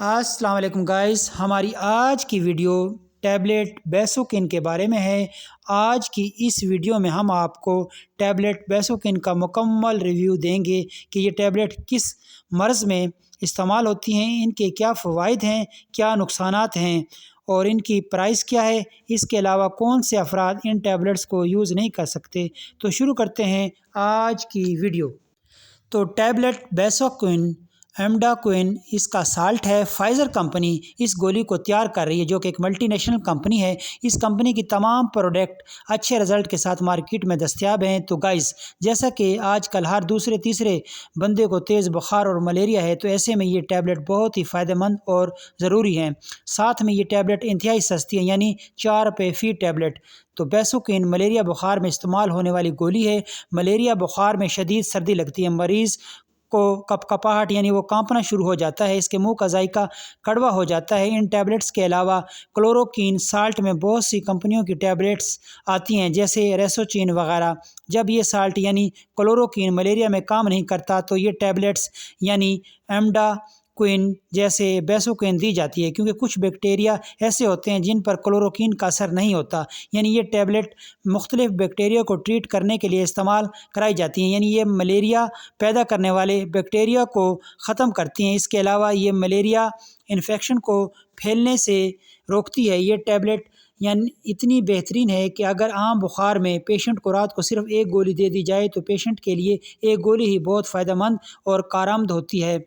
السلام علیکم گائز، ہماری آج کی ویڈیو ٹیبلٹ بیسوکین کے بارے میں ہے۔ آج کی اس ویڈیو میں ہم آپ کو ٹیبلٹ بیسوکین کا مکمل ریویو دیں گے کہ یہ ٹیبلٹ کس مرض میں استعمال ہوتی ہیں، ان کے کیا فوائد ہیں، کیا نقصانات ہیں اور ان کی پرائس کیا ہے۔ اس کے علاوہ کون سے افراد ان ٹیبلٹس کو یوز نہیں کر سکتے۔ تو شروع کرتے ہیں آج کی ویڈیو۔ تو ٹیبلٹ بیسوکین ایمڈاکوین اس کا سالٹ ہے۔ فائزر کمپنی اس گولی کو تیار کر رہی ہے جو کہ ایک ملٹی نیشنل کمپنی ہے۔ اس کمپنی کی تمام پروڈکٹ اچھے رزلٹ کے ساتھ مارکیٹ میں دستیاب ہیں۔ تو گائز، جیسا کہ آج کل ہر دوسرے تیسرے بندے کو تیز بخار اور ملیریا ہے، تو ایسے میں یہ ٹیبلٹ بہت ہی فائدہ مند اور ضروری ہیں۔ ساتھ میں یہ ٹیبلٹ انتہائی سستی ہے، یعنی 4 روپے فی ٹیبلٹ۔ تو بیسوکین ملیریا بخار میں استعمال ہونے والی گولی ہے۔ ملیریا بخار میں شدید سردی لگتی ہے، مریض کو کپاہٹ یعنی وہ کانپنا شروع ہو جاتا ہے، اس کے منہ کا ذائقہ کڑوا ہو جاتا ہے۔ ان ٹیبلٹس کے علاوہ کلوروکین سالٹ میں بہت سی کمپنیوں کی ٹیبلٹس آتی ہیں جیسے ریسوچین وغیرہ۔ جب یہ سالٹ یعنی کلوروکین ملیریا میں کام نہیں کرتا تو یہ ٹیبلٹس یعنی ایمڈاکوین جیسے بیسوکین دی جاتی ہے، کیونکہ کچھ بیکٹیریا ایسے ہوتے ہیں جن پر کلوروکین کا اثر نہیں ہوتا۔ یعنی یہ ٹیبلٹ مختلف بیکٹیریا کو ٹریٹ کرنے کے لیے استعمال کرائی جاتی ہیں، یعنی یہ ملیریا پیدا کرنے والے بیکٹیریا کو ختم کرتی ہیں۔ اس کے علاوہ یہ ملیریا انفیکشن کو پھیلنے سے روکتی ہے۔ یہ ٹیبلٹ یعنی اتنی بہترین ہے کہ اگر عام بخار میں پیشنٹ کو رات کو صرف ایک گولی دے دی جائے تو پیشنٹ کے لیے ایک گولی ہی بہت فائدہ مند اور کارآمد ہوتی ہے،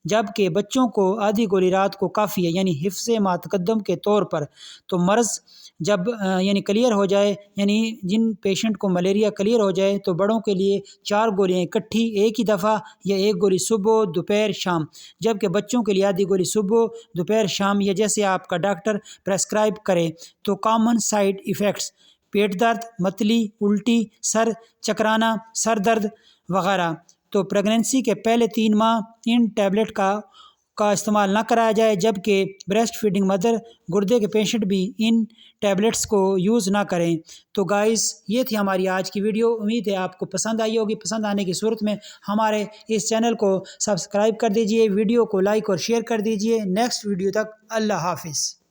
جبکہ بچوں کو آدھی گولی رات کو کافی ہے، یعنی حفظ ما تقدم کے طور پر۔ تو مرض جب یعنی کلیئر ہو جائے، یعنی جن پیشنٹ کو ملیریا کلیئر ہو جائے تو بڑوں کے لیے 4 گولیاں اکٹھی ایک ہی دفعہ یا ایک گولی صبح دوپہر شام، جبکہ بچوں کے لیے آدھی گولی صبح دوپہر شام یا جیسے آپ کا ڈاکٹر پریسکرائب کرے۔ تو کامن سائیڈ ایفیکٹس: پیٹ درد، متلی، الٹی، سر چکرانا، سر درد وغیرہ۔ تو پریگنینسی کے پہلے 3 ماہ ان ٹیبلٹ کا استعمال نہ کرایا جائے، جبکہ بریسٹ فیڈنگ مدر، گردے کے پیشنٹ بھی ان ٹیبلٹس کو یوز نہ کریں۔ تو گائز، یہ تھی ہماری آج کی ویڈیو۔ امید ہے آپ کو پسند آئی ہوگی۔ پسند آنے کی صورت میں ہمارے اس چینل کو سبسکرائب کر دیجئے، ویڈیو کو لائک اور شیئر کر دیجئے۔ نیکسٹ ویڈیو تک اللہ حافظ۔